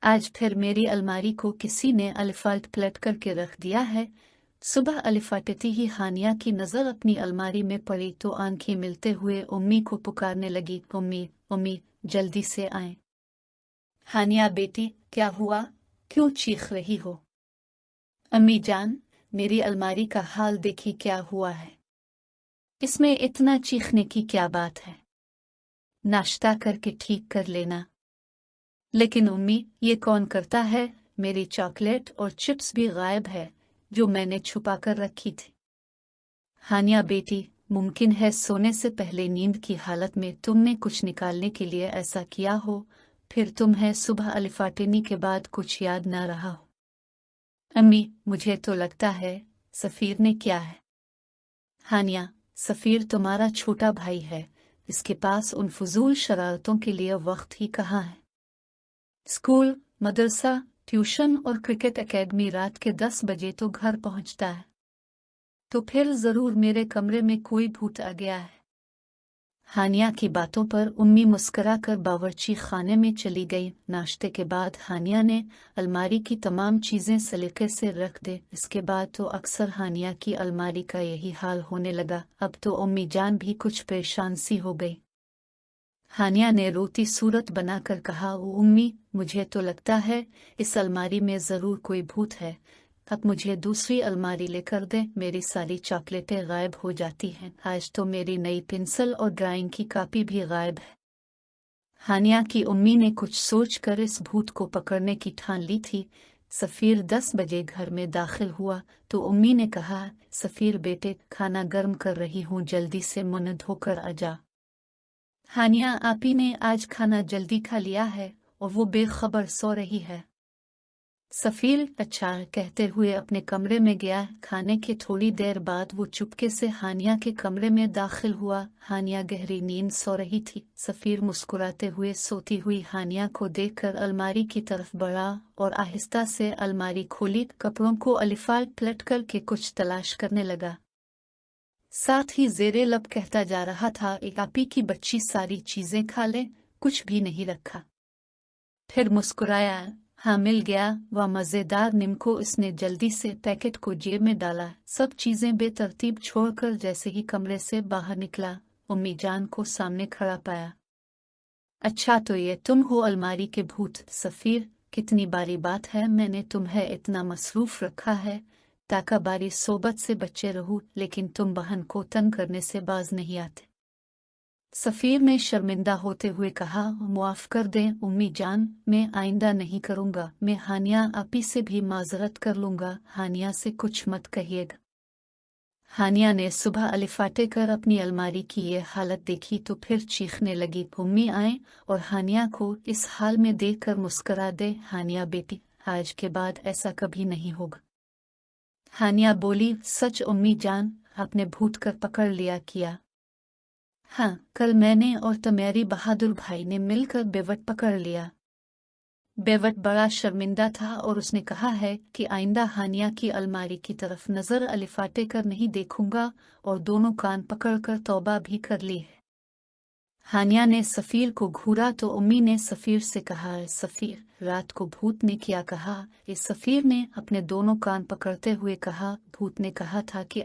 आज फिर मेरी अलमारी को किसी ने अलिफाट पलट करके रख दिया है। सुबह अलिफाटती ही हानिया की नज़र अपनी अलमारी में पड़ी तो आंखें मिलते हुए उम्मी को पुकारने लगी, उम्मी उम्मी जल्दी से आए। हानिया बेटी क्या हुआ, क्यों चीख रही हो? अम्मी जान, मेरी अलमारी का हाल देखी क्या हुआ है, इसमें इतना चीखने की क्या बात है, नाश्ता करके ठीक कर लेना। लेकिन उम्मी ये कौन करता है, मेरी चॉकलेट और चिप्स भी गायब है जो मैंने छुपा कर रखी थी। हानिया बेटी, मुमकिन है सोने से पहले नींद की हालत में तुमने कुछ निकालने के लिए ऐसा किया हो, फिर तुम्हें सुबह अलिफाटने के बाद कुछ याद न रहा हो। अम्मी मुझे तो लगता है सफ़ीर ने किया है। हानिया, सफ़ीर तुम्हारा छोटा भाई है, इसके पास उन फजूल शरारतों के लिए वक्त ही कहाँ है। स्कूल, मदरसा, ट्यूशन और क्रिकेट एकेडमी रात के 10 बजे तो घर पहुंचता है, तो फिर जरूर मेरे कमरे में कोई भूत आ गया है। हानिया की बातों पर उम्मी मुस्करा कर बावर्ची खाने में चली गई। नाश्ते के बाद हानिया ने अलमारी की तमाम चीज़ें सलीके से रख दे। इसके बाद तो अक्सर हानिया की अलमारी का यही हाल होने लगा। अब तो उम्मी जान भी कुछ परेशान सी हो गई। हानिया ने रोती सूरत बनाकर कहा, उम्मी मुझे तो लगता है इस अलमारी में ज़रूर कोई भूत है, अब मुझे दूसरी अलमारी लेकर दे, मेरी सारी चॉकलेटें गायब हो जाती हैं, आज तो मेरी नई पेंसिल और ड्राइंग की कॉपी भी गायब है। हानिया की उम्मी ने कुछ सोचकर इस भूत को पकड़ने की ठान ली थी। सफ़ीर 10 बजे घर में दाखिल हुआ तो उम्मी ने कहा, सफ़ीर बेटे खाना गर्म कर रही हूँ, जल्दी से मुँह धोकर आ जा। हानिया आपी ने आज खाना जल्दी खा लिया है और वो बेखबर सो रही है। सफ़ीर अच्छा कहते हुए अपने कमरे में गया। खाने के थोड़ी देर बाद वो चुपके से हानिया के कमरे में दाखिल हुआ। हानिया गहरी नींद सो रही थी। सफ़ीर मुस्कुराते हुए सोती हुई हानिया को देखकर अलमारी की तरफ बढ़ा और आहिस्ता से अलमारी खोली, कपड़ों को अलिफाट पलट करके कुछ तलाश करने लगा। साथ ही ज़ेरे लब कहता जा रहा था, एक आपी की बच्ची सारी चीज़ें खा ले, कुछ भी नहीं रखा। फिर मुस्कुराया, हाँ मिल गया, वह मज़ेदार निम्को। इसने जल्दी से पैकेट को जेब में डाला, सब चीज़ें बेतरतीब छोड़कर जैसे ही कमरे से बाहर निकला, उम्मी जान को सामने खड़ा पाया। अच्छा तो ये तुम हो अलमारी के भूत। सफ़ीर, कितनी बारी बात है मैंने तुम्हें इतना मसरूफ़ रखा है ताकि बारी सोबत से बचे रहूं, लेकिन तुम बहन को तंग करने से बाज नहीं आते। सफ़ीर ने शर्मिंदा होते हुए कहा, मुआफ़ कर दें उम्मी जान, मैं आइंदा नहीं करूँगा। मैं हानिया आपी से भी माज़रत कर लूँगा, हानिया से कुछ मत कहिएगा। हानिया ने सुबह अलिफाटे कर अपनी अलमारी की ये हालत देखी तो फिर चीखने लगी। उम्मी आए और हानिया को इस हाल में देखकर मुस्करा दे। हानिया बेटी, आज के बाद ऐसा कभी नहीं होगा। हानिया बोली, सच उम्मी जान, आपने भूत कर पकड़ लिया किया? हाँ, कल मैंने और तुम्हारी बहादुर भाई ने मिलकर बेवट पकड़ लिया। बेवट बड़ा शर्मिंदा था और उसने कहा है कि आइंदा हानिया की अलमारी की तरफ नज़र अलिफाटे कर नहीं देखूंगा, और दोनों कान पकड़कर तौबा भी कर ली है। हानिया ने सफ़ीर को घूरा तो उम्मी ने सफ़ीर से कहा, सफ़ीर रात को भूत ने क्या कहा? इस सफ़ीर ने अपने दोनों कान पकड़ते हुए कहा, भूत ने कहा था कि